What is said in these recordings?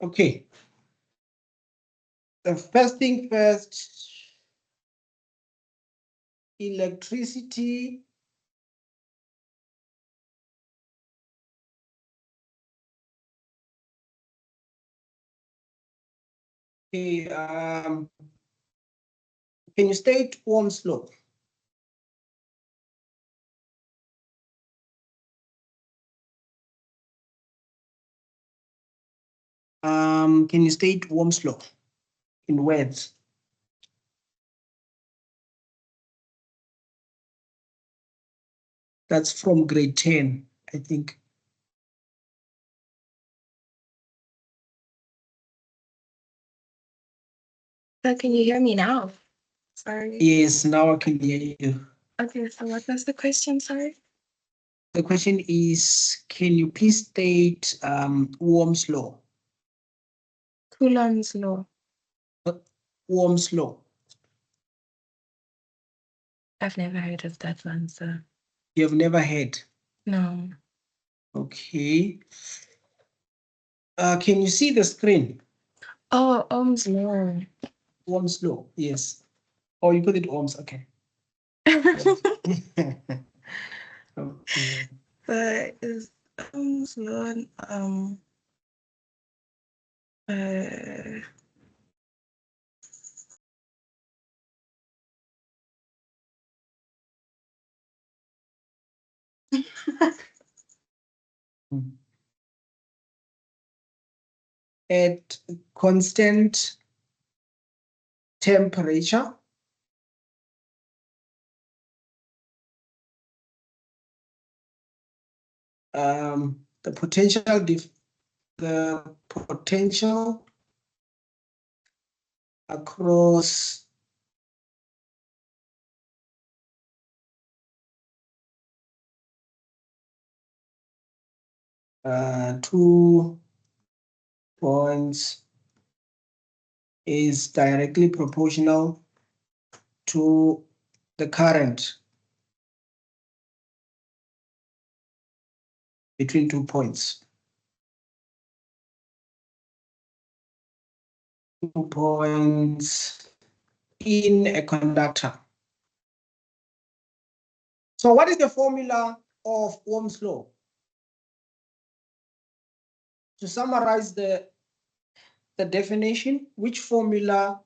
Okay. The first thing first, electricity okay, can you state Ohm's law? Can you state Ohm's law in words? That's from grade 10, I think. So can you hear me now? Sorry. Yes, now I can hear you. Okay, so what was the question, sorry? The question is, can you please state Ohm's law? Coulomb's law. Ohm's law. I've never heard of that one, so. You have never heard? No. Okay. Can you see the screen? Oh, Ohm's law. Ohm's law, yes. Oh, you put it Ohm's, okay. Okay. But is Ohm's law At constant temperature, the potential across two points is directly proportional to the current between 2 points. 2 points in a conductor. So what is the formula of Ohm's law? To summarize the definition, which formula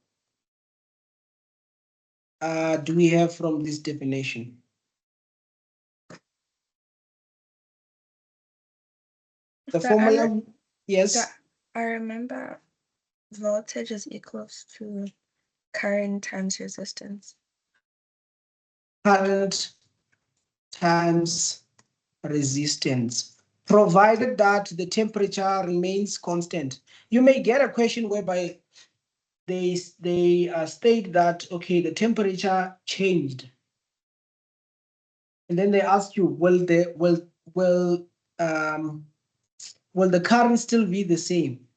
do we have from this definition? The formula, yes. I remember voltage is equals to current times resistance. Current times resistance, provided that the temperature remains constant. You may get a question whereby they state that, okay, the temperature changed. And then they ask you, will the current still be the same?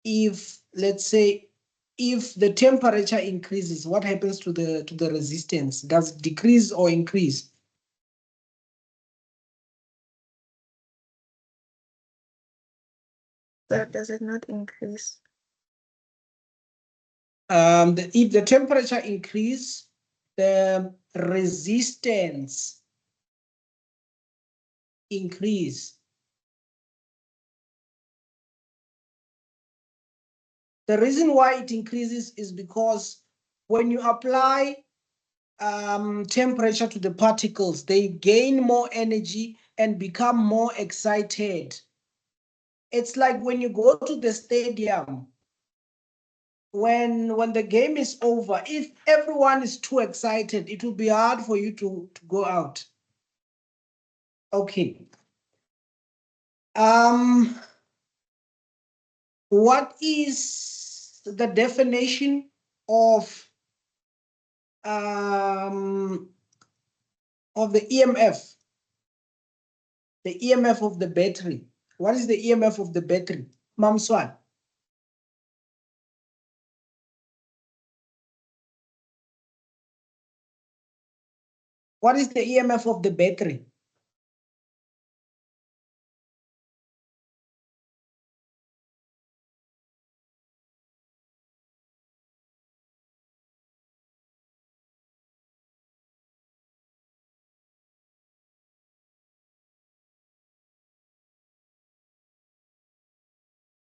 If, let's say, if the temperature increases, what happens to the resistance? Does it decrease or increase? So does it not increase? If the temperature increase, the resistance increase. The reason why it increases is because when you apply temperature to the particles, they gain more energy and become more excited. It's like when you go to the stadium, when the game is over, if everyone is too excited, it will be hard for you to go out. Okay. What is the definition of the EMF? The EMF of the battery. What is the EMF of the battery? Mam Swan. What is the EMF of the battery?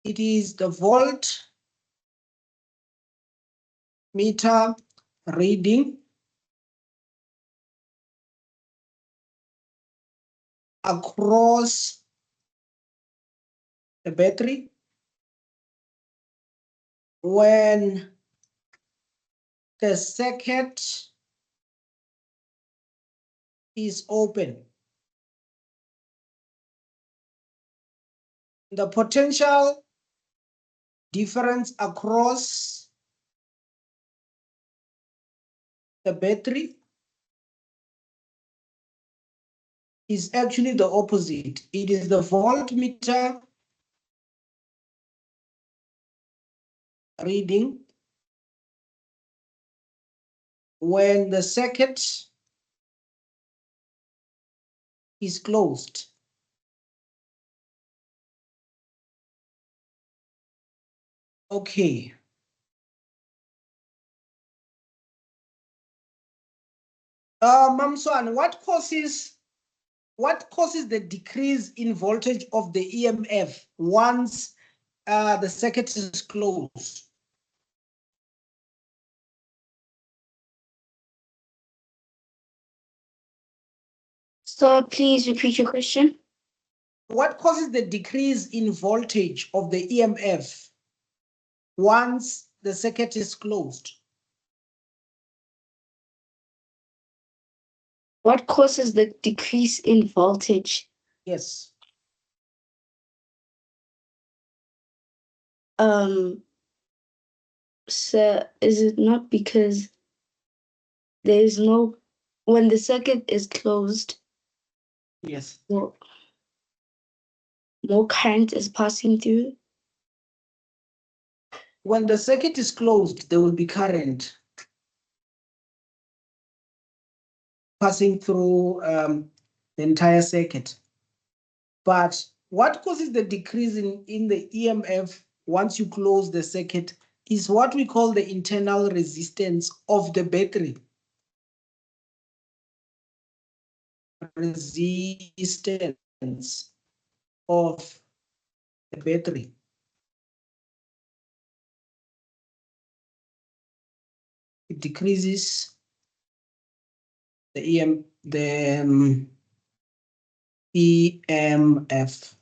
It is the voltmeter reading across the battery when the circuit is open. The potential difference across the battery is actually the opposite. It is the voltmeter reading when the circuit is closed. Okay. Mamswan, what causes the decrease in voltage of the EMF once the circuit is closed? So please repeat your question. What causes the decrease in voltage of the EMF once the circuit is closed? What causes the decrease in voltage? Yes. So is it not because there is no, when the circuit is closed, Yes. more current is passing through? When the circuit is closed, there will be current passing through the entire circuit. But what causes the decrease in the EMF once you close the circuit is what we call the internal resistance of the battery. Resistance of the battery. It decreases the EMF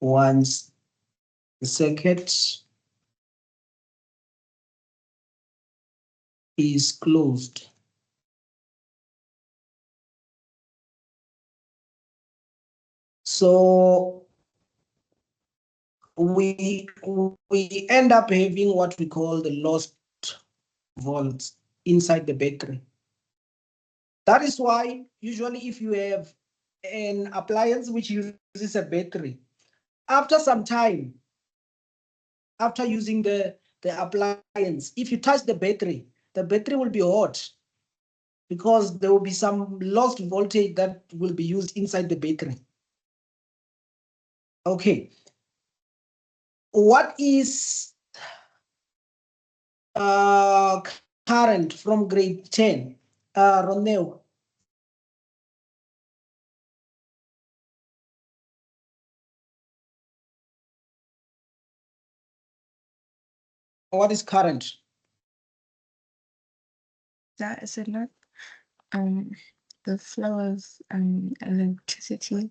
once the circuit is closed. So we end up having what we call the lost volts inside the battery. That is why usually if you have an appliance which uses a battery, after some time, after using the appliance, if you touch the battery will be hot because there will be some lost voltage that will be used inside the battery. Okay. What is current from grade 10? Romeo. What is current? That is it not the flow of electricity.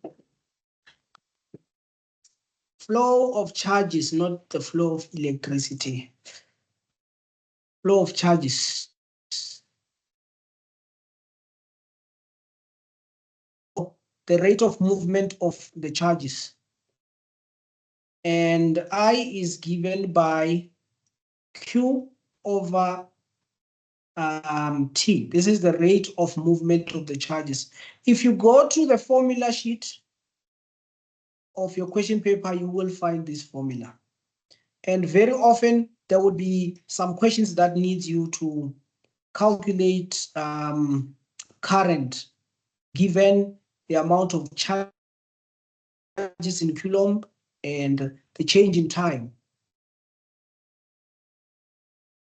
Flow of charges, not the flow of electricity. Flow of charges. The rate of movement of the charges. And I is given by Q over T. This is the rate of movement of the charges. If you go to the formula sheet of your question paper, you will find this formula. And very often there would be some questions that need you to calculate current given the amount of charges in Coulomb and the change in time.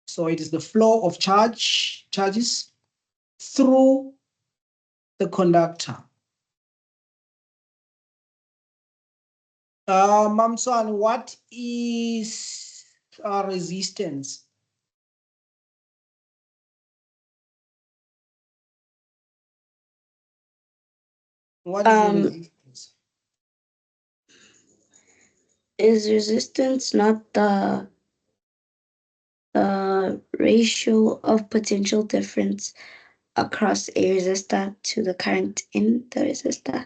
So it is the flow of charges through the conductor. Mamswan, what is resistance? What is the resistance? Is resistance not the ratio of potential difference across a resistor to the current in the resistor?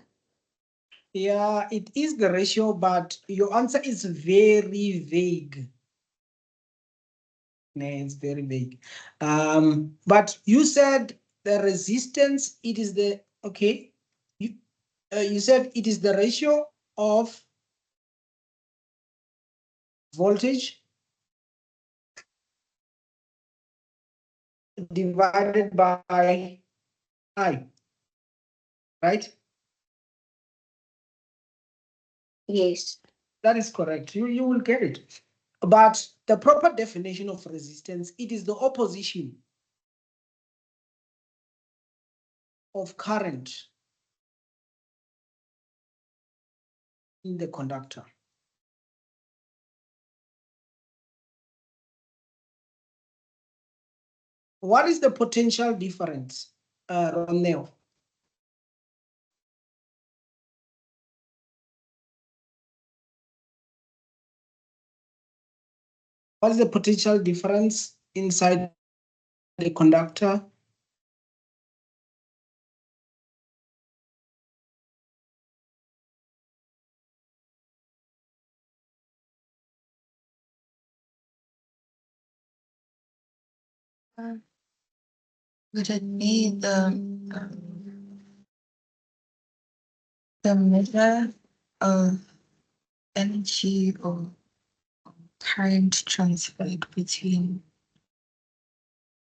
Yeah, it is the ratio, but your answer is very vague. It's very vague. But you said the resistance, it is the, okay. You said it is the ratio of voltage divided by I, right? Yes. That is correct. You will get it. But the proper definition of resistance, it is the opposition of current in the conductor. What is the potential difference, Romeo? What is the potential difference inside the conductor? Would it be the measure of energy or current transferred between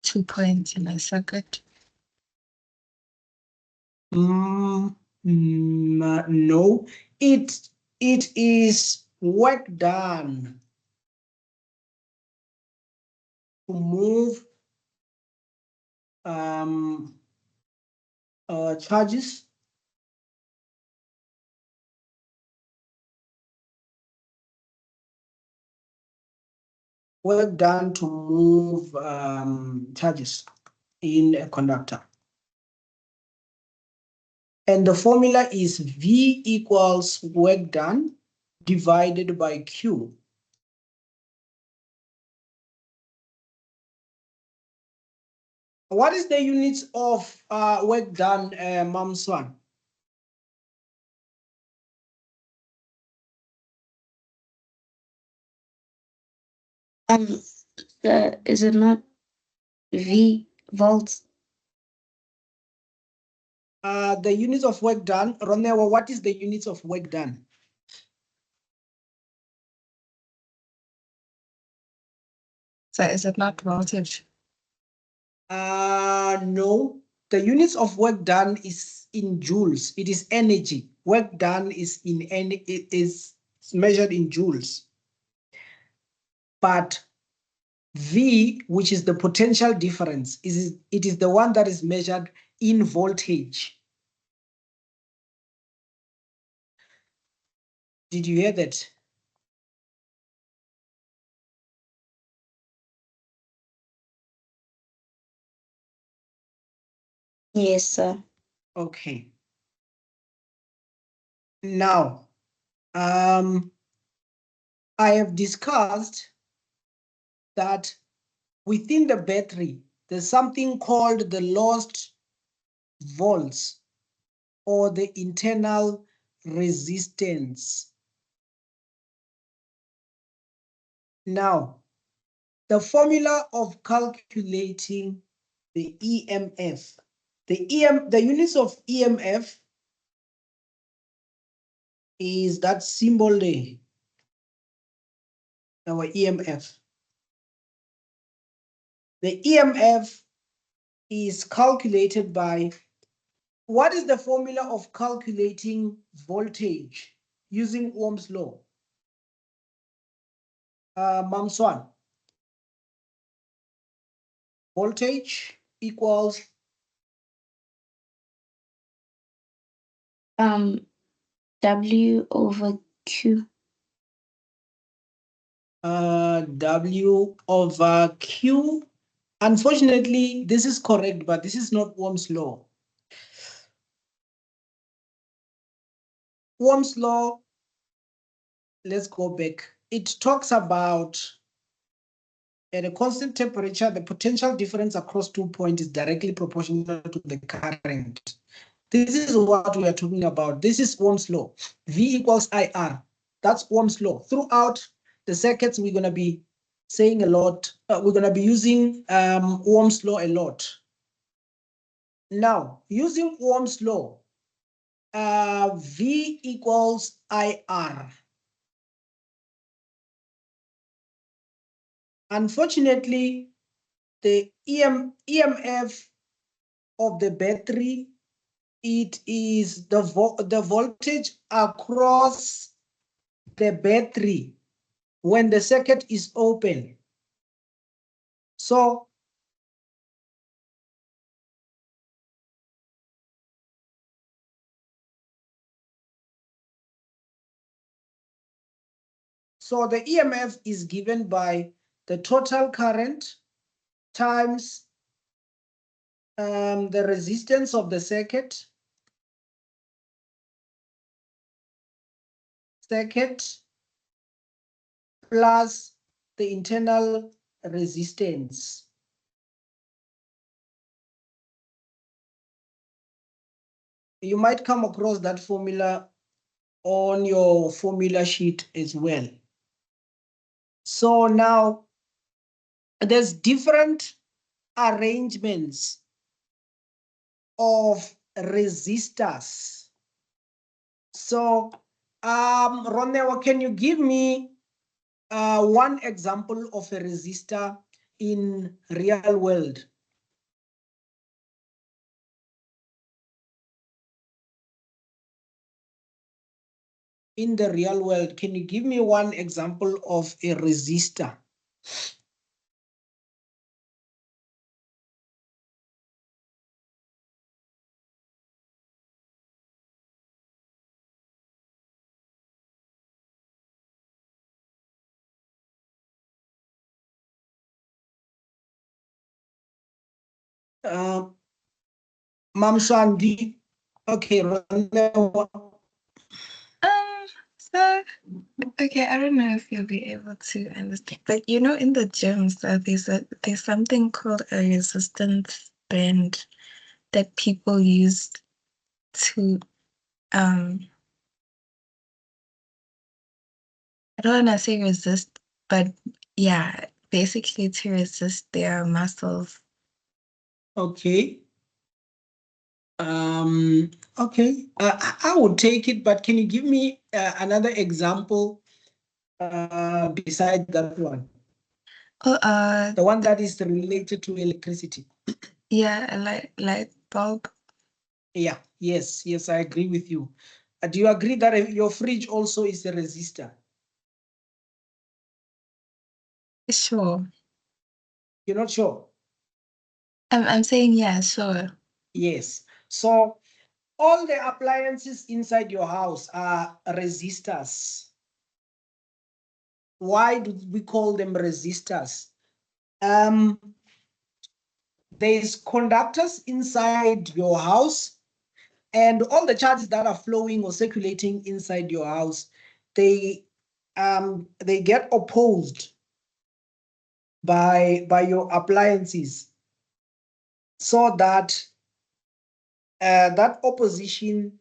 2 points in a circuit? No, it is work done to move charges work done to move charges in a conductor. And the formula is V equals work done divided by Q. What is the units of work done, Mamswan? Is it not V volts? The units of work done, Romeo, what is the units of work done? So is it not voltage? No. The units of work done is in joules. It is energy. Work done is it is measured in joules. But V, which is the potential difference, it is the one that is measured in voltage. Did you hear that? Yes, sir. Okay. Now, I have discussed that within the battery, there's something called the lost volts or the internal resistance. Now, the formula of calculating the EMF, the units of EMF is that symbol there, our EMF. The EMF is calculated by, what is the formula of calculating voltage using Ohm's law? Mamswan. Voltage equals W over Q. W over Q. Unfortunately, this is correct, but this is not Ohm's law. Ohm's law, let's go back. It talks about at a constant temperature, the potential difference across 2 points is directly proportional to the current. This is what we are talking about. This is Ohm's law. V equals IR. That's Ohm's law. Throughout the circuits, we're going to be saying a lot. We're going to be using Ohm's law a lot. Now, using Ohm's law, V equals IR. Unfortunately, the EMF of the battery, it is the voltage across the battery when the circuit is open. So the EMF is given by the total current times the resistance of the circuit plus the internal resistance. You might come across that formula on your formula sheet as well. So now there's different arrangements of resistors. So Ronewa, can you give me one example of a resistor in real world? In the real world, can you give me one example of a resistor? Ma'am Shandi, okay, So okay, I don't know if you'll be able to understand, but you know, in the gyms, there's something called a resistance band that people use to I don't want to say resist, but yeah, basically to resist their muscles. Okay. Okay, I would take it, but can you give me another example beside that one? Oh, The one that is related to electricity. yeah, a light bulb. Yeah, yes, I agree with you. Do you agree that your fridge also is a resistor? Sure. You're not sure? I'm saying yeah, sure. Yes. So all the appliances inside your house are resistors. Why do we call them resistors? There's conductors inside your house, and all the charges that are flowing or circulating inside your house, they get opposed by your appliances, so that that opposition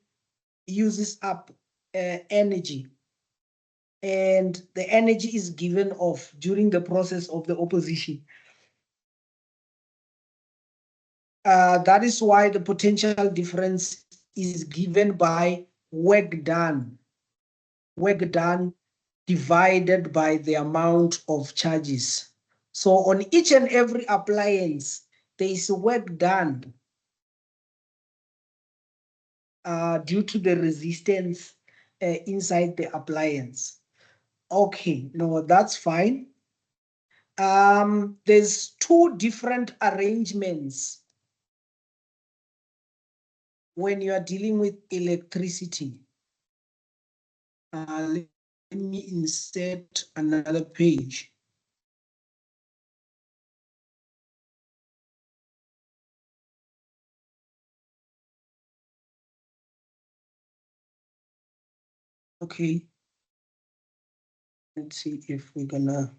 uses up energy, and the energy is given off during the process of the opposition. That is why the potential difference is given by work done divided by the amount of charges. So on each and every appliance, there is work done due to the resistance inside the appliance. Okay, no, that's fine. There's two different arrangements when you are dealing with electricity. Let me insert another page. Okay. Let's see if we're gonna.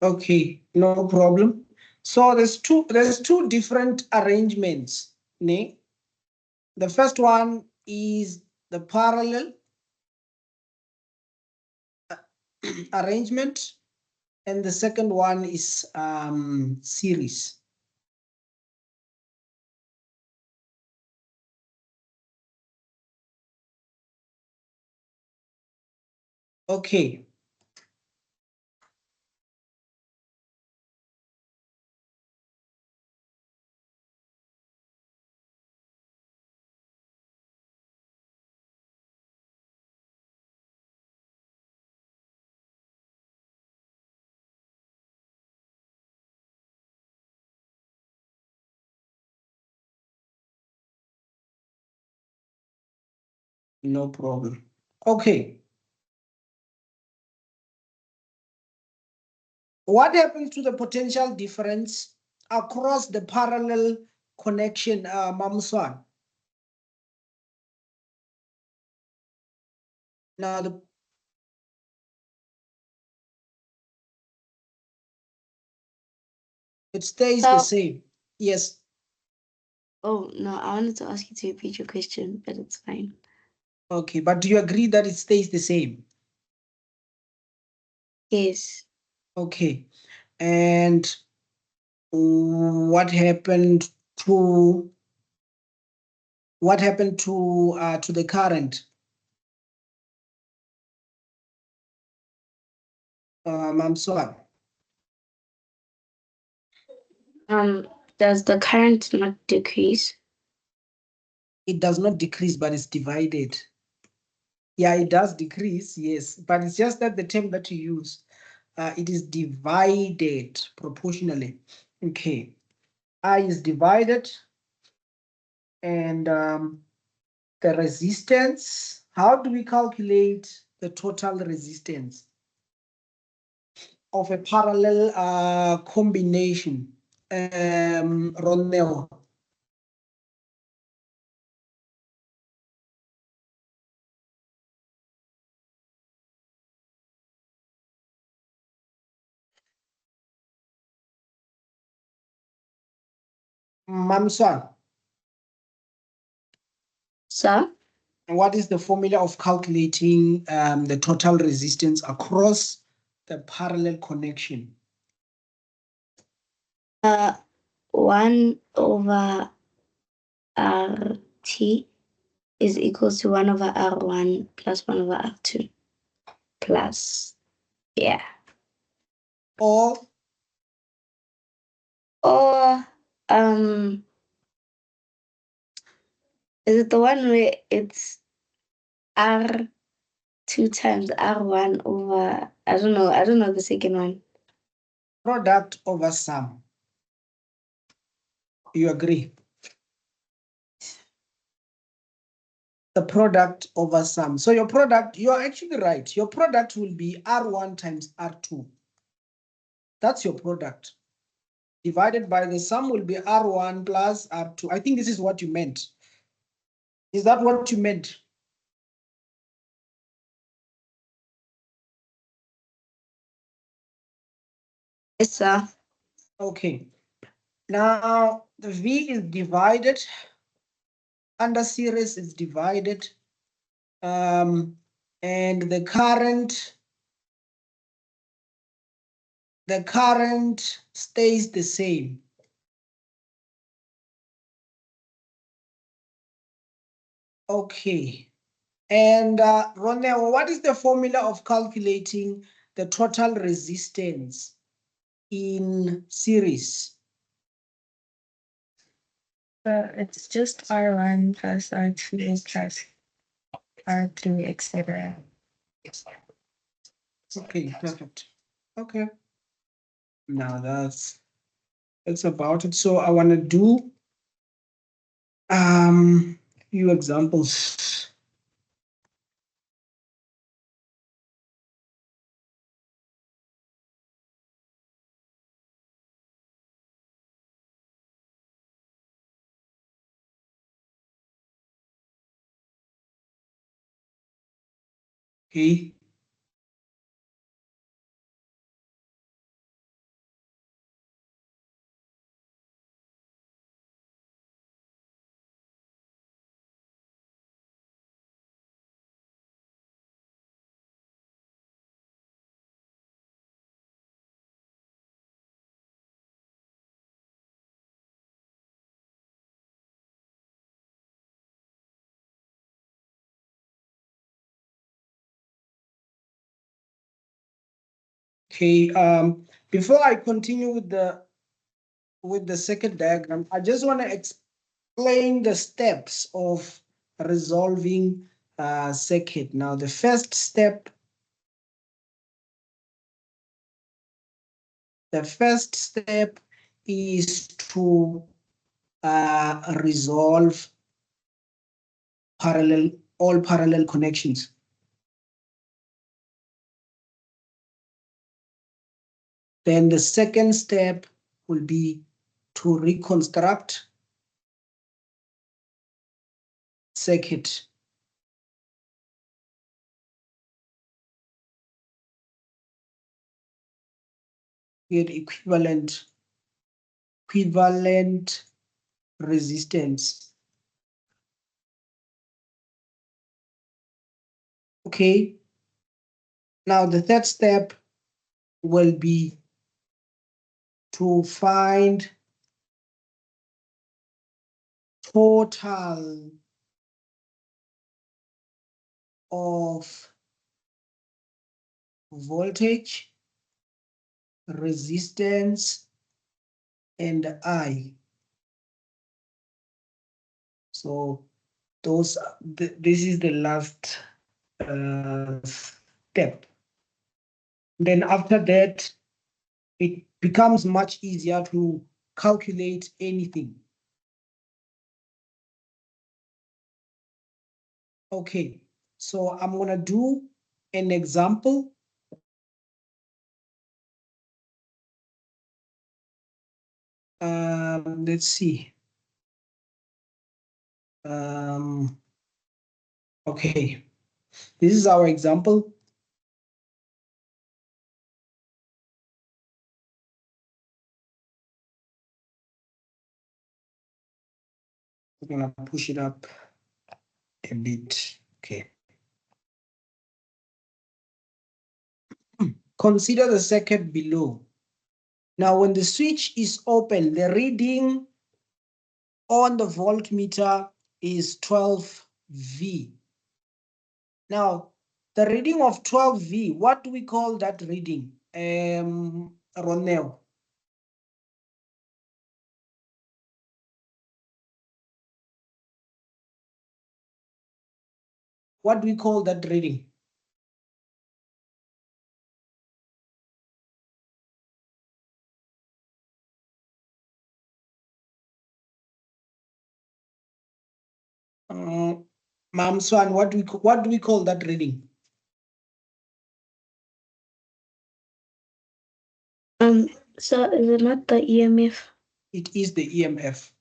Okay, no problem. So there's two different arrangements. Ne? The first one is the parallel arrangement, and the second one is series. Okay. No problem. Okay. What happens to the potential difference across the parallel connection, Mamswan? Now, it stays the same. Yes. Oh, no, I wanted to ask you to repeat your question, but it's fine. Okay, but do you agree that it stays the same? Yes. Okay. And what happened to the current? I'm sorry. Does the current not decrease? It does not decrease, but it's divided. Yeah, it does decrease, yes, but it's just that the term that you use, it is divided proportionally. Okay, I is divided, and the resistance. How do we calculate the total resistance of a parallel combination? Ronel. Mamswan, So, what is the formula of calculating the total resistance across the parallel connection? 1 over RT is equals to 1 over R1 plus 1 over R2 plus, yeah. Or Is it the one where it's R2 times R1 over, I don't know the second one. product over sum. You agree? The product over sum. So your product, you're actually right. Your product will be R1 times R2. That's your product. Divided by the sum will be R1 plus R2. I think this is what you meant. Is that what you meant? Yes, sir. Okay. Now the V is divided. Under series is divided. And the current stays the same. Okay. And Ronel, what is the formula of calculating the total resistance in series? It's just R1 plus R2 plus R3, etc. Okay, perfect. Okay. Now that's about it. So I want to do few examples. Okay. Okay. Before I continue with the second diagram, I just want to explain the steps of resolving circuit. Now, the first step is to resolve all parallel connections. Then the second step will be to reconstruct circuit. Get equivalent resistance. Okay. Now the third step will be to find total of voltage, resistance, and I. So this is the last step. Then after that, it becomes much easier to calculate anything. Okay, so I'm gonna do an example. Let's see. Okay, this is our example. I'm gonna push it up a bit. Okay. Consider the circuit below. Now, when the switch is open, the reading on the voltmeter is 12 V. Now, the reading of 12 V, what do we call that reading? Ronel. What do we call that reading? Ma'am Swan, what do we call that reading? So is it not the EMF? It is the EMF.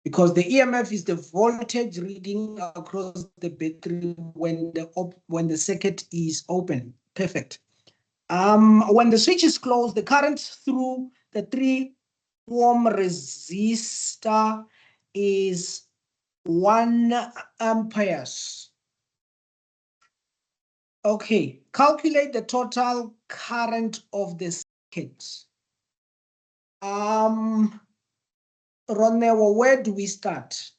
Because the EMF is the voltage reading across the battery when the circuit is open. Perfect. When the switch is closed, the current through the 3-ohm resistor is 1 amperes. Okay, calculate the total current of the circuit. Ronewo, where do we start?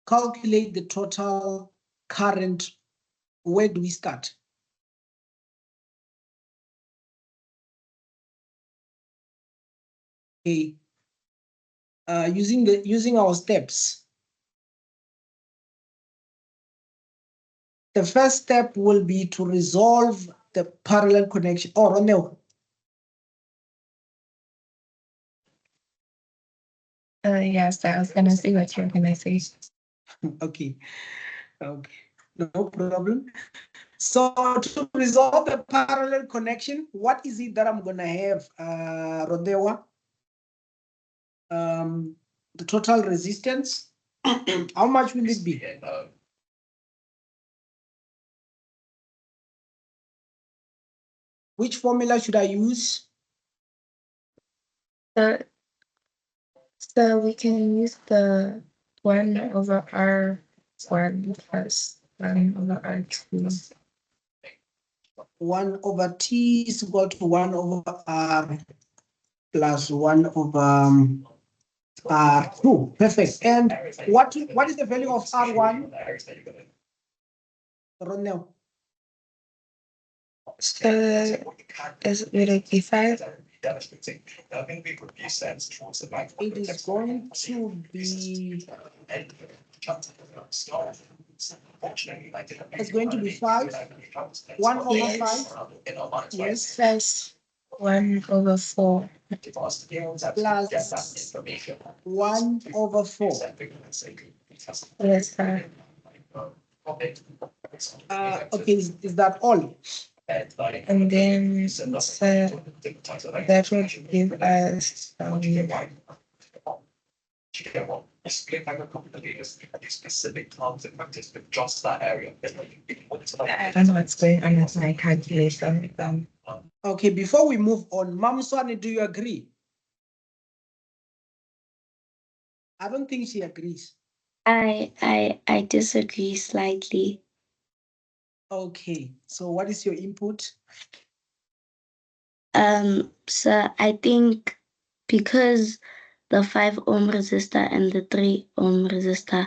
Calculate the total current. Where do we start? Okay. Using our steps. the first step will be to resolve the parallel connection. Oh, no. Yes, I was gonna say what you're gonna say. Okay. Okay. No problem. So to resolve the parallel connection, what is it that I'm gonna have, Rodewa? The total resistance. How much will it be? Which formula should I use? So we can use the 1/r1 plus 1/r2. 1/t is equal to 1/r plus 1/r2. Perfect. And what is the value of r1? Ronel. So will it be 5? It is going to be. It's going to be 5. 1/5. Yes. Plus 1/4. Plus 1/4. Yes, sir. Okay, is that all? And then so that would give us I don't know what's going on with my calculation. Okay, before we move on, Mamswani, do you agree? I don't think she agrees. I disagree slightly. Okay, so what is your input? So I think because the 5 ohm resistor and the 3 ohm resistor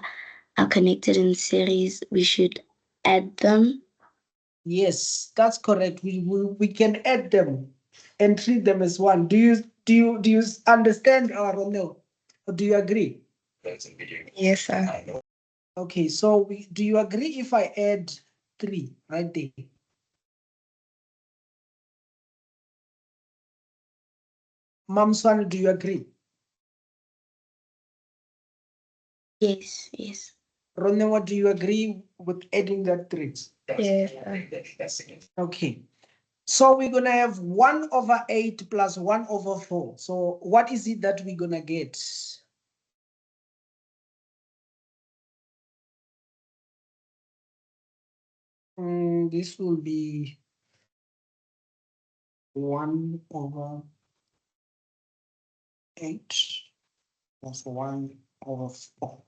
are connected in series, we should add them. Yes, that's correct. We can add them and treat them as one. Do you understand or no? Or do you agree? Yes, sir. Okay, so do you agree if I add 3 right there? Mamswani, do you agree? Yes, yes. Ronewa, do you agree with adding that 3? Yes. Okay. So we're gonna have 1/8 plus 1/4. So what is it that we're gonna get? This will be 1/8 plus 1/4.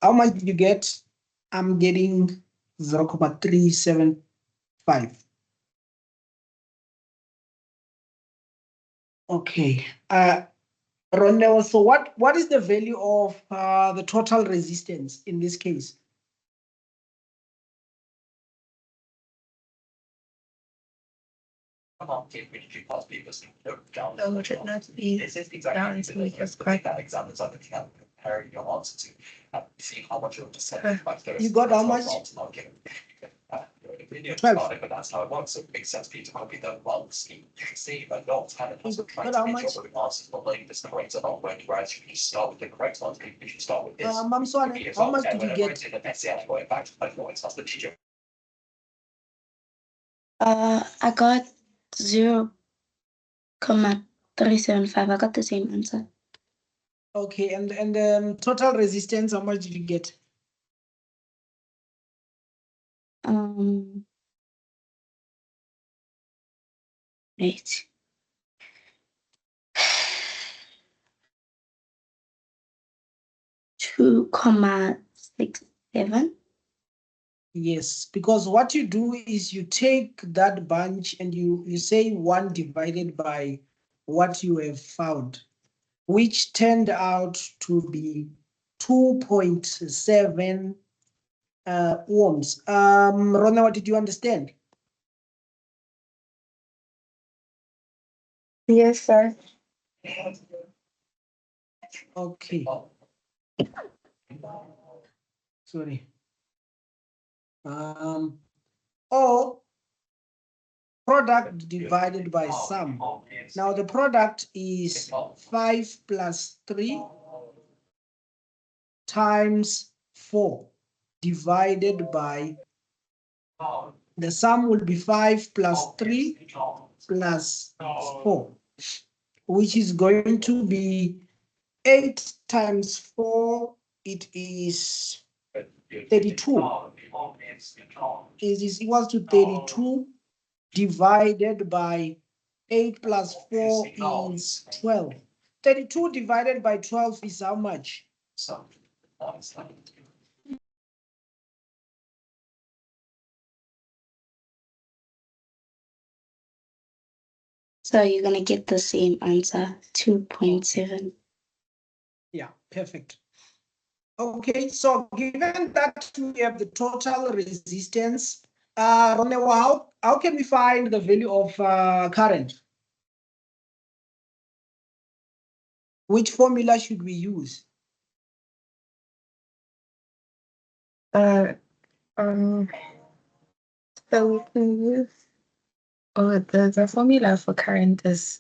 How much did you get? I'm getting 0.375. Okay. Ronel, so what is the value of the total resistance in this case? So would it not be down to just quite You got how much? 12. But that's how it works. So it makes sense for you to copy the ones you can see, but not kind of also trying But how to make much? sure the answers not letting this correct or not when whereas you can just start with the correct ones, you should start with this. Mamswane, how much did you get? In the message, going back to my points, that's the teacher. I got 0.375. I got the same answer. Okay, and total resistance, how much did you get? Wait. 2.67. Yes, because what you do is you take that bunch and you say 1 divided by what you have found, which turned out to be 2.7 ohms. Rona, what did you understand? Yes, sir. Okay. Sorry. Or product divided by sum. Now the product is 5 plus 3 times 4 divided by, the sum will be 5 plus 3 plus 4, which is going to be 8 times 4, it is 32. It is equal to 32 divided by 8 plus 4 is 12. 32 divided by 12 is how much? So you're going to get the same answer, 2.7. Yeah, perfect. Okay, so given that we have the total resistance, Ronewa, how can we find the value of current? Which formula should we use? So we can use, the formula for current is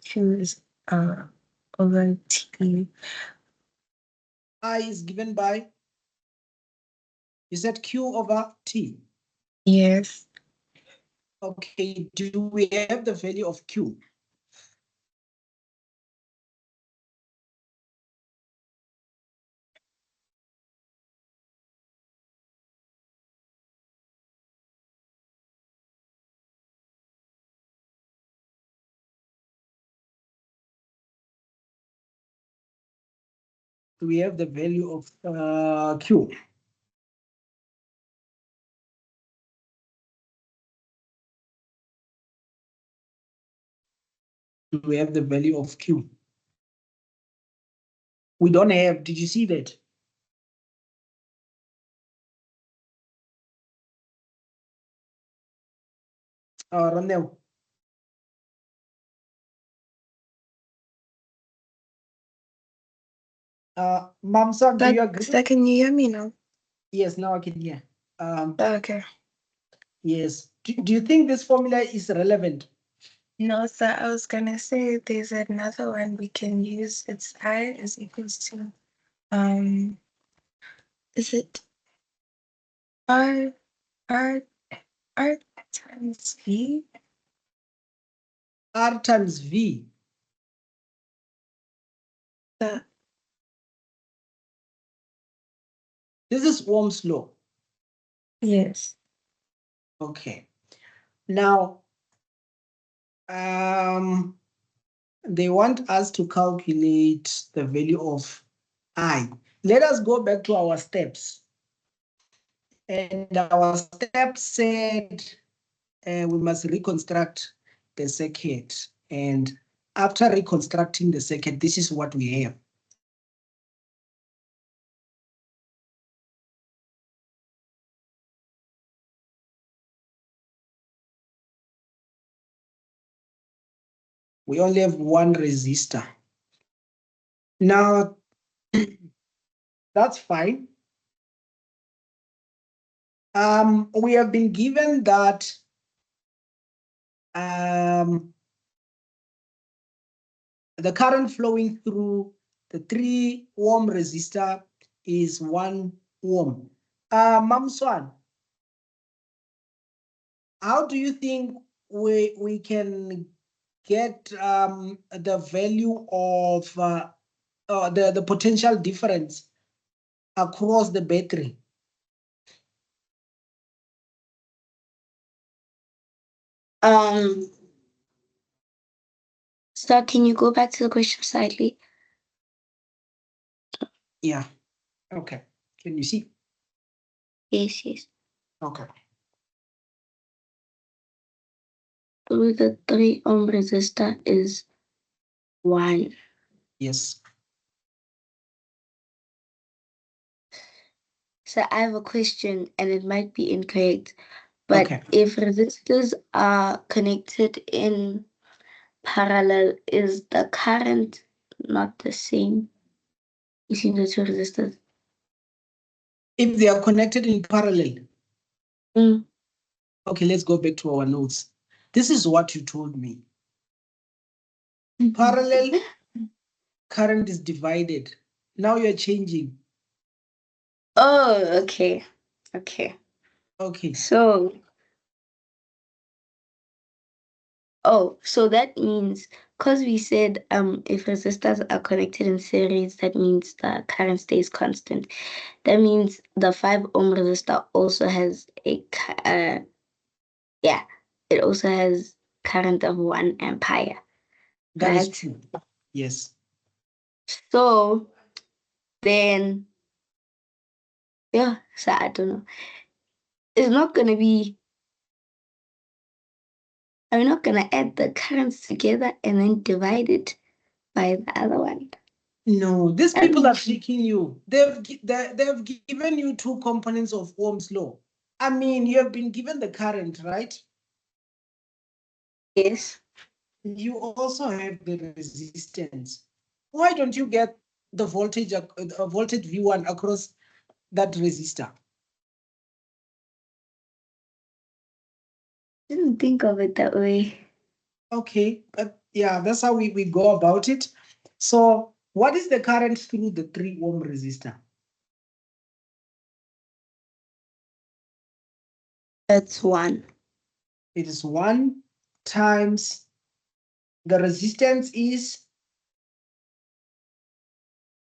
Q is over T. I is given by, you said Q over T. Yes. Okay, do we have the value of Q? Do we have the value of Q? Do we have the value of Q? We don't have, did you see that? Ronel. Mamsa, do you agree? So can you hear me now? Yes, now I can hear. Okay. Yes. Do you think this formula is relevant? No, so I was gonna say there's another one we can use. It's I is equals to is it R R R times V? R times V. The This is Ohm's law. yes. Okay. Now, they want us to calculate the value of I. Let us go back to our steps. And our steps said we must reconstruct the circuit. And after reconstructing the circuit, this is what we have. We only have one resistor. Now, that's fine. We have been given that the current flowing through the 3 ohm resistor is 1 ohm. Mamswan, how do you think we can get the value of the potential difference across the battery? So can you go back to the question slightly? Yeah. Okay. Can you see? Yes, yes. Okay. Through the 3 ohm resistor is 1. Yes. So I have a question, and it might be incorrect, but Okay. if resistors are connected in parallel, is the current not the same between the two resistors? If they are connected in parallel. Mm. Okay, let's go back to our notes. This is what you told me. Parallel current is divided. Now you're changing. Oh, okay. Okay. Okay. So that means, because we said if resistors are connected in series, that means the current stays constant. That means the 5 ohm resistor also has it also has current of 1 ampere. That is Right? true. Yes. So then, yeah, so I don't know. It's not gonna be, I'm not gonna add the currents together and then divide it by the other one. No, these people are tricking you. They've given you 2 components of Ohm's law. I mean, you have been given the current, right? Yes. You also have the resistance. Why don't you get the voltage V1 across that resistor? Didn't think of it that way. Okay, but yeah, that's how we go about it. So what is the current through the 3 ohm resistor? That's 1. It is 1 times the resistance is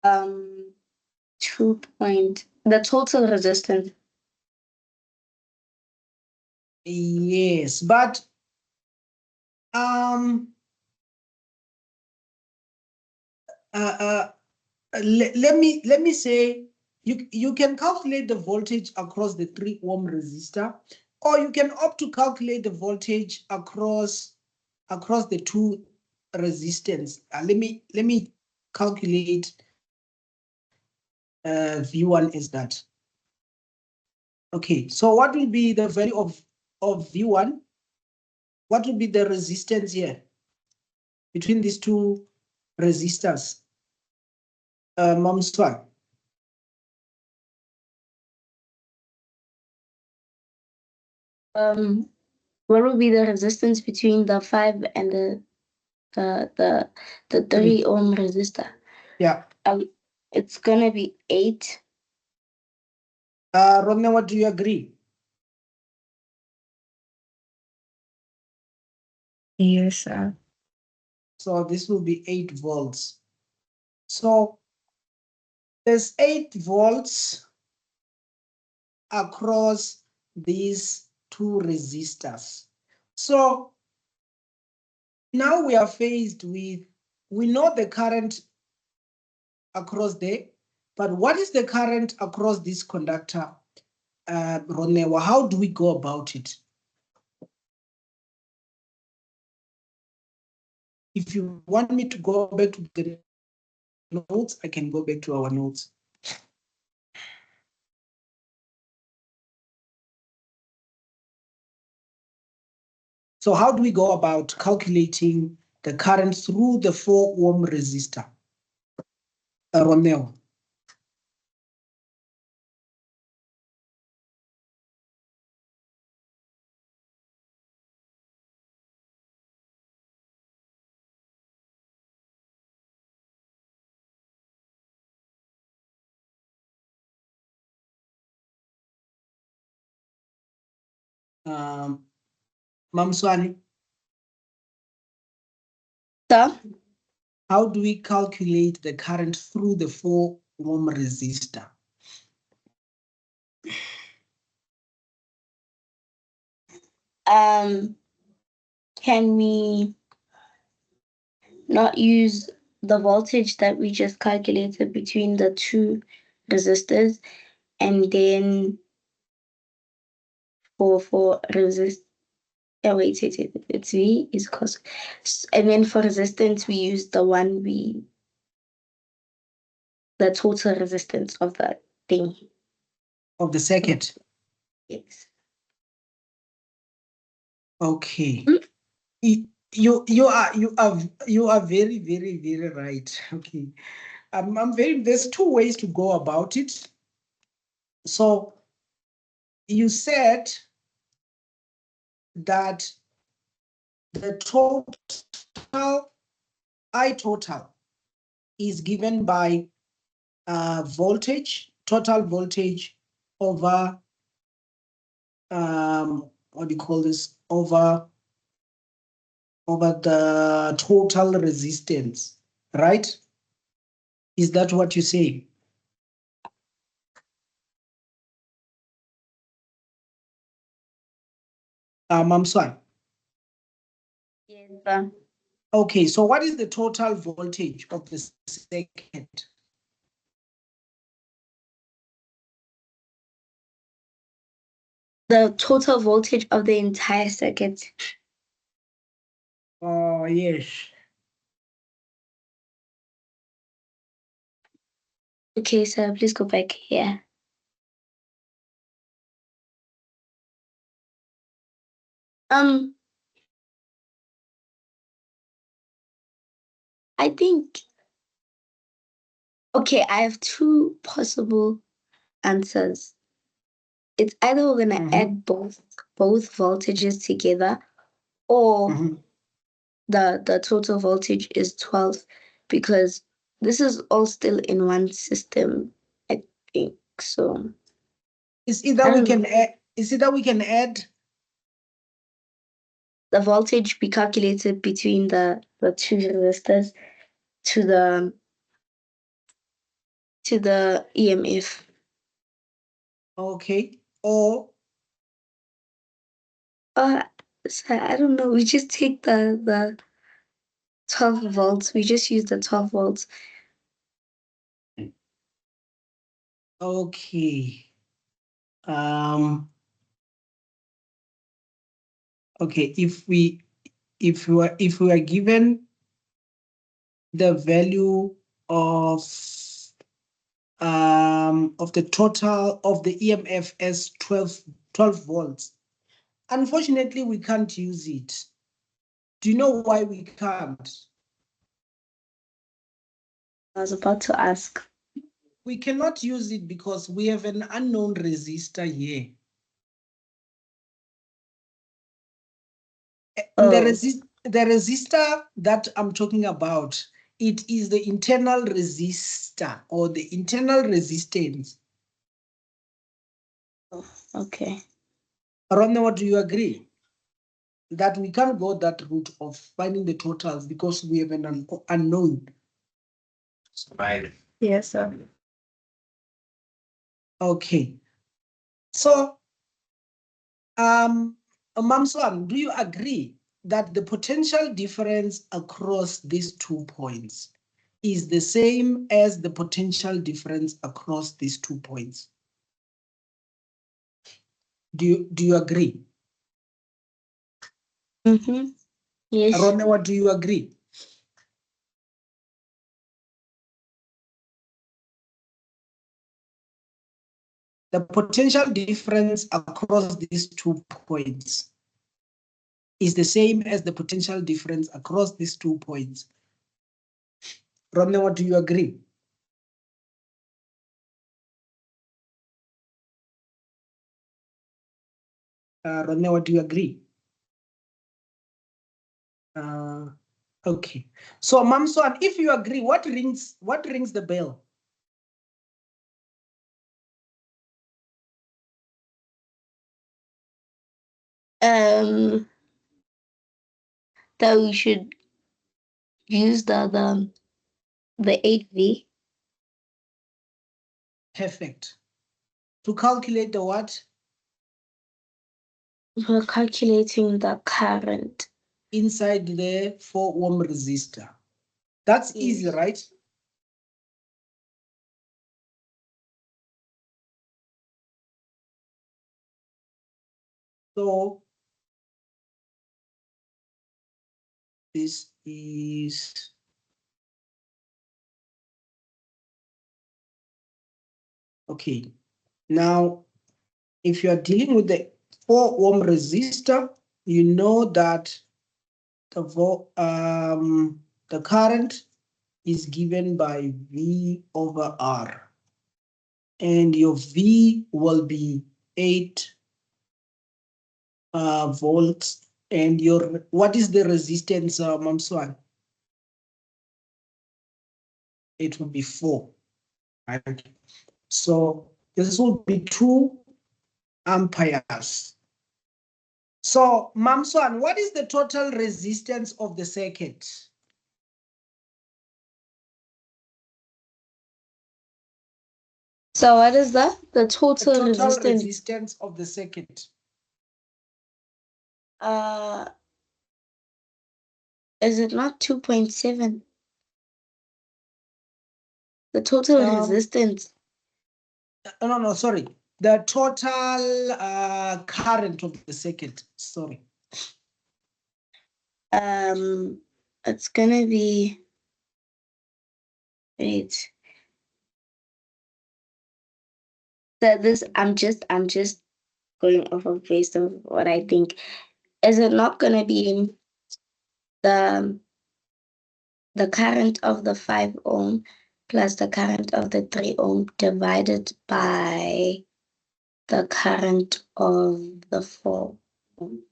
2 point, the total resistance. yes, but let me say you can calculate the voltage across the 3 ohm resistor, or you can opt to calculate the voltage across the 2 resistance. Let me calculate V1 is that. Okay, so what will be the value of V1? What will be the resistance here between these 2 resistors? Mamswan. What will be the resistance between the 5 and the 3 ohm resistor? Yeah. It's gonna be 8. Rodney, what do you agree? Yes, sir. So this will be 8 volts. So there's 8 volts across these 2 resistors. So now we are faced with, we know the current across there, but what is the current across this conductor? Ronewa, how do we go about it? If you want me to go back to the notes, I can go back to our notes. So how do we go about calculating the current through the 4 ohm resistor? Romeo. Mamswani, So how do we calculate the current through the 4 ohm resistor? can we not use the voltage that we just calculated between the 2 resistors, and then for resist, wait, it's V is cos, and then for resistance we use the total resistance of the thing. Of the circuit? Yes. Okay. You are very, very, very right. Okay. There's 2 ways to go about it. So you said that the total I total is given by voltage, total voltage over what do you call this, over the total resistance, right? Is that what you say? I'm sorry. Yes, Okay, so what is the total voltage of the circuit? the total voltage of the entire circuit. Oh, yes. Okay, so please go back here. I think, okay, I have two possible answers. It's either we're gonna add both voltages together, or the total voltage is 12, because this is all still in one system, I think. So It's either we can add, the voltage be calculated between the two resistors to the EMF. okay, or So I don't know. We just take the 12 volts. We just use the 12 volts. okay. Okay, if we are given the value of the total of the EMF as 12 volts, unfortunately we can't use it. Do you know why we can't? I was about to ask. We cannot use it because we have an unknown resistor here. And the resistor that I'm talking about, it is the internal resistor or the internal resistance. Okay. Around, do you agree that we can't go that route of finding the totals because we have an unknown? Right. Yes, sir. Okay. So, Mamswan, do you agree that the potential difference across these 2 points is the same as the potential difference across these 2 points? Do you agree? Yes. Around, do you agree? The potential difference across these 2 points is the same as the potential difference across these 2 points. Romney, do you agree? Romney, do you agree? Okay. So, Mamswan, if you agree, what rings the bell? That we should use the 8V. Perfect. To calculate the what? We're calculating the current Inside the 4-ohm resistor. That's easy, right? So this is okay. Now, if you are dealing with the 4-ohm resistor, you know that the current is given by V over R. And your V will be 8 volts, and what is the resistance, Mamswan? It will be 4, right? So this will be 2 amperes. So, Mamswan, what is the total resistance of the circuit? So what is the The total resistance? resistance of the circuit. Is it not 2.7? The total resistance. No, sorry. The total current of the circuit. Sorry. It's gonna be. Wait. This I'm just going off of based on what I think. Is it not gonna be the current of the 5 ohm plus the current of the 3 ohm divided by the current of the 4 ohm?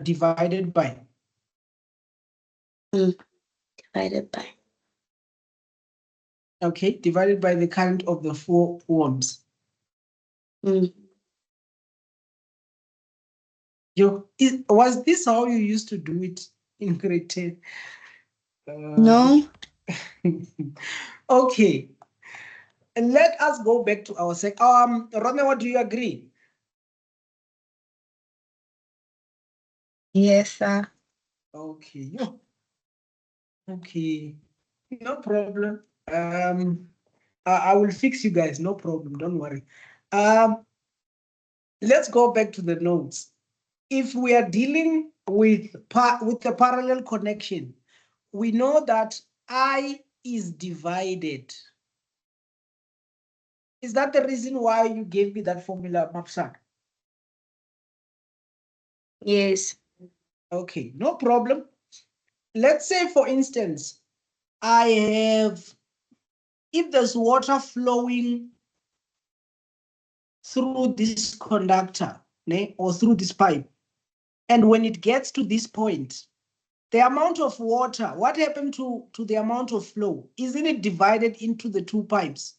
Divided by. Divided by. Okay, divided by the current of the 4 ohms. Was this how you used to do it in grade 10? No. Okay. And let us go back to our Romeo, do you agree? Yes, sir. Okay. Okay. No problem. I will fix you guys. No problem. Don't worry. Let's go back to the notes. If we are dealing with a parallel connection, we know that I is divided. Is that the reason why you gave me that formula, Mapsan? Yes. Okay, no problem. Let's say, for instance, I have, if there's water flowing through this conductor, or through this pipe, and when it gets to this point, the amount of water, what happened to the amount of flow? Isn't it divided into the 2 pipes?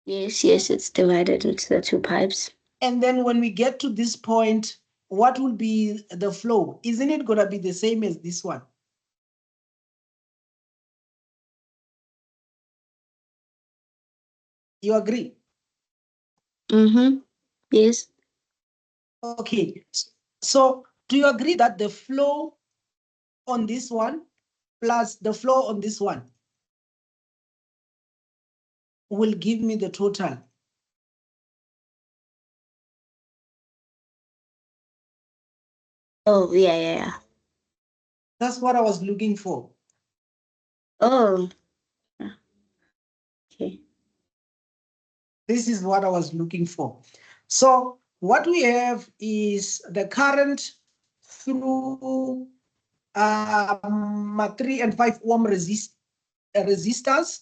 Yes, it's divided into the 2 pipes. And then when we get to this point, what will be the flow? Isn't it going to be the same as this one? You agree? Yes. Okay. So do you agree that the flow on this one plus the flow on this one will give me the total? Oh, yeah. That's what I was looking for. Oh. Okay. This is what I was looking for. So what we have is the current through 3 and 5 ohm resistors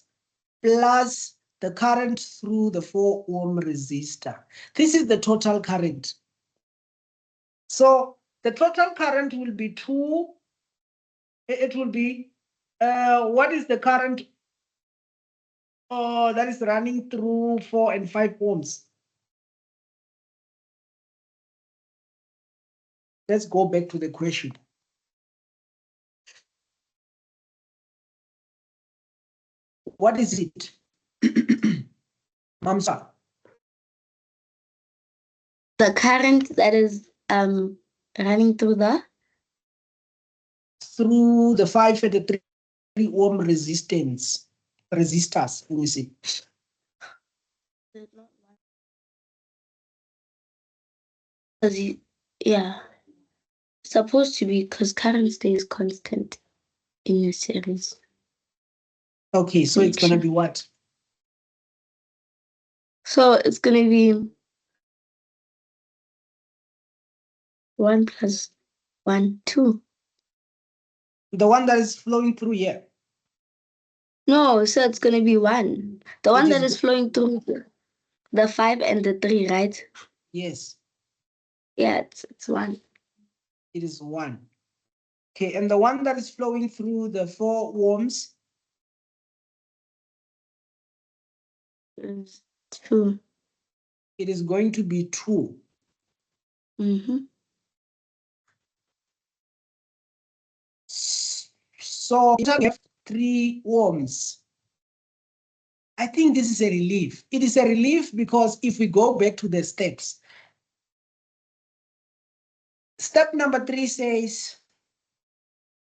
plus the current through the 4 ohm resistor. This is the total current. So the total current will be 2. It will be, what is the current that is running through 4 and 5 ohms? Let's go back to the question. What is it? Mamsa. The current that is running through the 5 and the 3 ohm resistors. Let me see. Yeah, supposed to be, because current stays constant in your series. Okay, so it's going to be what? So it's going to be 1 plus 1, 2. The one that is flowing through here. No, so it's going to be 1. The one that is flowing through. The 5 and the 3, right? Yes, Yeah, it's 1. it is 1. Okay, and the one that is flowing through the 4 ohms, It's 2. it is going to be 2. Mm-hmm. So we have 3 ohms. I think this is a relief. It is a relief because if we go back to the steps, step number 3 says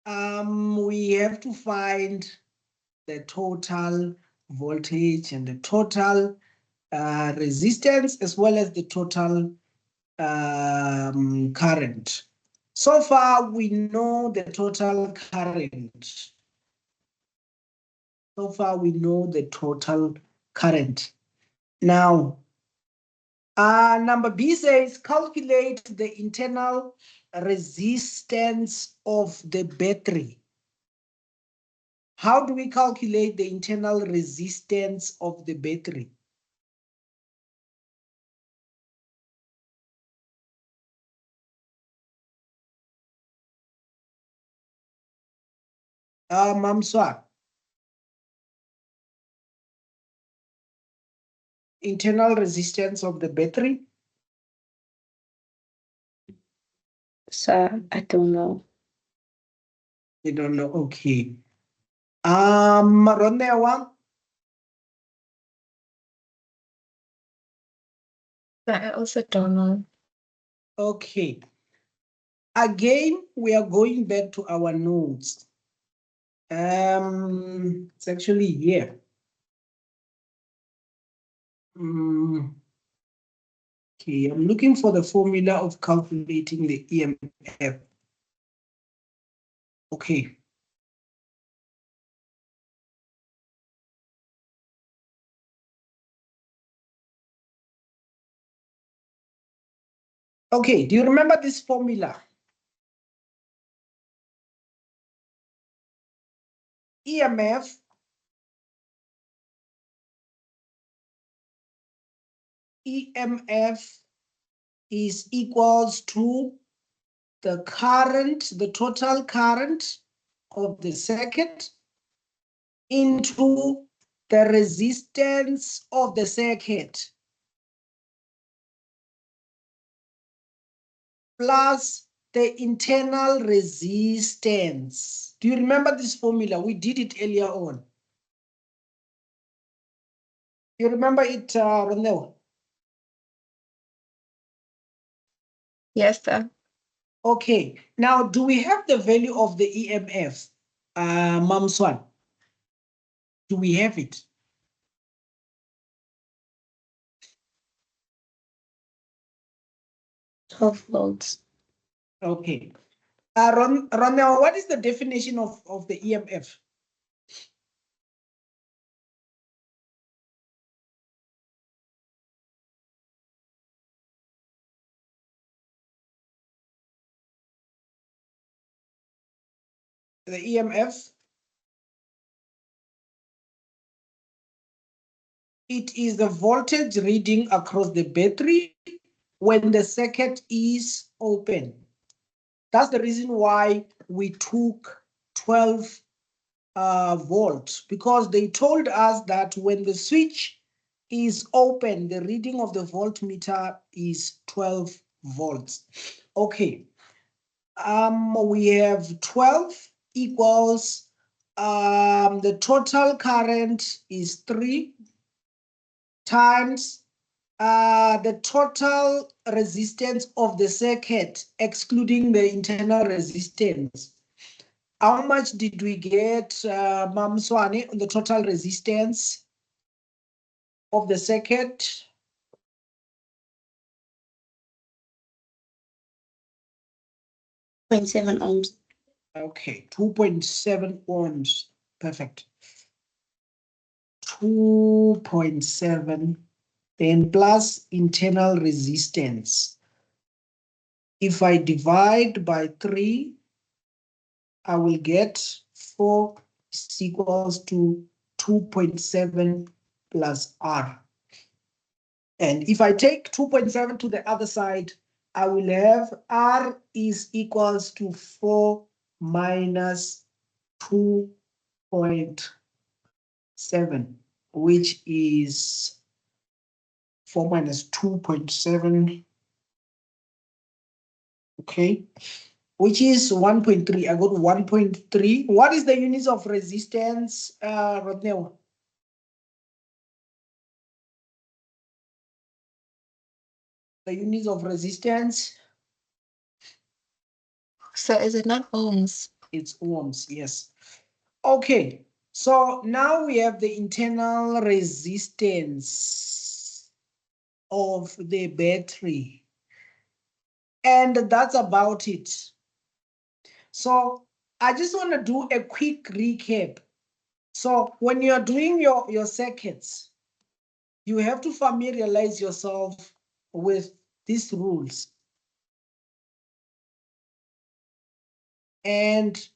we have to find the total voltage and the total resistance as well as the total current. So far, we know the total current. So far, we know the total current. Now, number B says calculate the internal resistance of the battery. How do we calculate the internal resistance of the battery? Mamswa. Internal resistance of the battery? So I don't know. You don't know, okay. Rondewa? I also don't know. Okay. Again, we are going back to our notes. It's actually here. Okay, I'm looking for the formula of calculating the EMF. Okay. Okay, do you remember this formula? EMF is equals to the current, the total current of the circuit into the resistance of the circuit plus the internal resistance. Do you remember this formula? We did it earlier on. You remember it, Ronel? Yes, sir. Okay. Now, do we have the value of the EMF, Mamswan? Do we have it? Twelve volts. Okay. Ronel, what is the definition of the EMF? The EMF? It is the voltage reading across the battery when the circuit is open. That's the reason why we took 12 volts, because they told us that when the switch is open, the reading of the voltmeter is 12 volts. Okay. We have 12 equals the total current is 3 times the total resistance of the circuit, excluding the internal resistance. How much did we get, Mamswane, on the total resistance of the circuit? 0.7 ohms. Okay, 2.7 ohms. Perfect. 2.7, then plus internal resistance. If I divide by 3, I will get 4 is equals to 2.7 plus R. And if I take 2.7 to the other side, I will have R is equals to 4 minus 2.7, which is 4 minus 2.7, okay, which is 1.3. I got 1.3. What is the units of resistance, Rodney? The units of resistance? So is it not ohms? It's ohms, yes. Okay, so now we have the internal resistance of the battery. And that's about it. So I just want to do a quick recap. So when you're doing your circuits, you have to familiarize yourself with these rules. And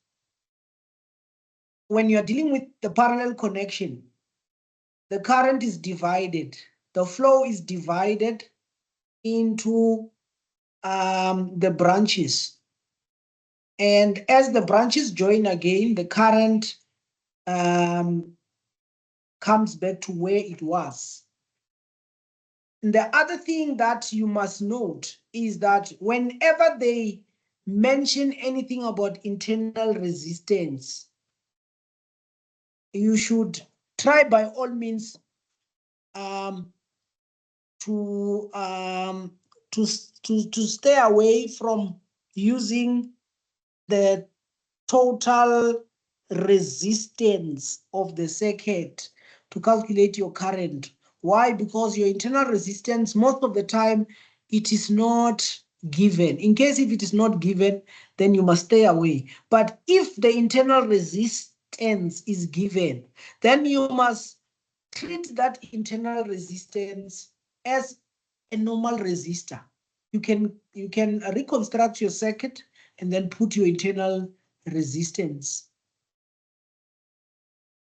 when you're dealing with the parallel connection, the current is divided. The flow is divided into the branches. And as the branches join again, the current comes back to where it was. And the other thing that you must note is that whenever they mention anything about internal resistance, you should try by all means to stay away from using the total resistance of the circuit to calculate your current. Why? Because your internal resistance, most of the time, it is not given. In case if it is not given, then you must stay away. But if the internal resistance is given, then you must treat that internal resistance as a normal resistor. You can reconstruct your circuit and then put your internal resistance.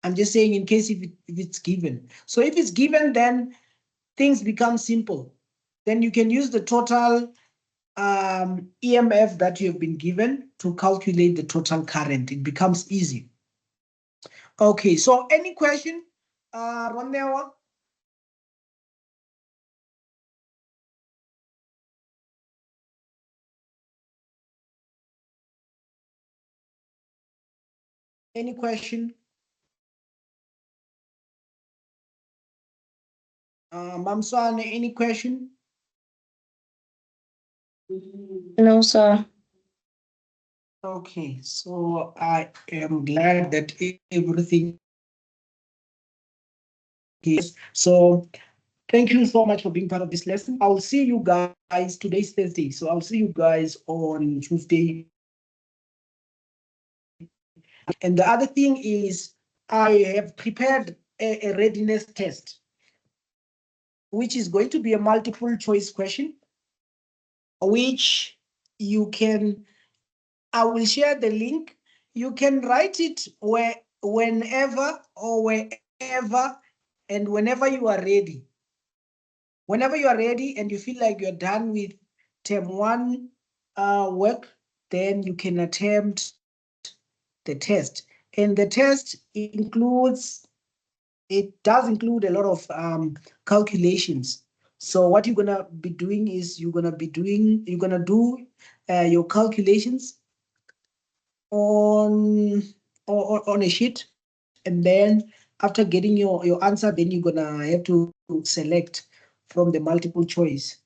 I'm just saying in case if it's given. So if it's given, then things become simple. Then you can use the total EMF that you have been given to calculate the total current. It becomes easy. Okay, so any question, Rondewa? Any question? Mamswane, any question? No, sir. Okay, so I am glad that everything is. So thank you so much for being part of this lesson. I'll see you guys, today's Thursday, so I'll see you guys on Tuesday. And the other thing is I have prepared a readiness test, which is going to be a multiple choice question, which you can, I will share the link. You can write it whenever or wherever and whenever you are ready. Whenever you are ready and you feel like you're done with term 1 work, then you can attempt the test. And the test includes, it does include a lot of calculations. So what you're gonna be doing is you're gonna do your calculations on a sheet, and then after getting your answer, then you're gonna have to select from the multiple choice.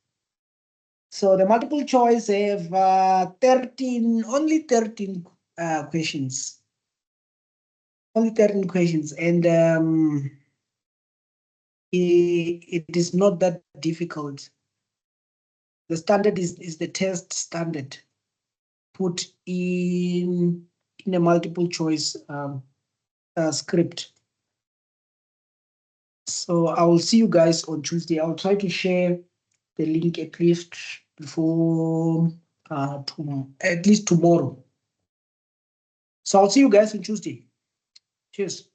So the multiple choice have only 13 questions. Only 13 questions, and it is not that difficult. The standard is the test standard put in a multiple choice script. So I will see you guys on Tuesday. I'll try to share the link at least before at least tomorrow. So I'll see you guys on Tuesday. Cheers.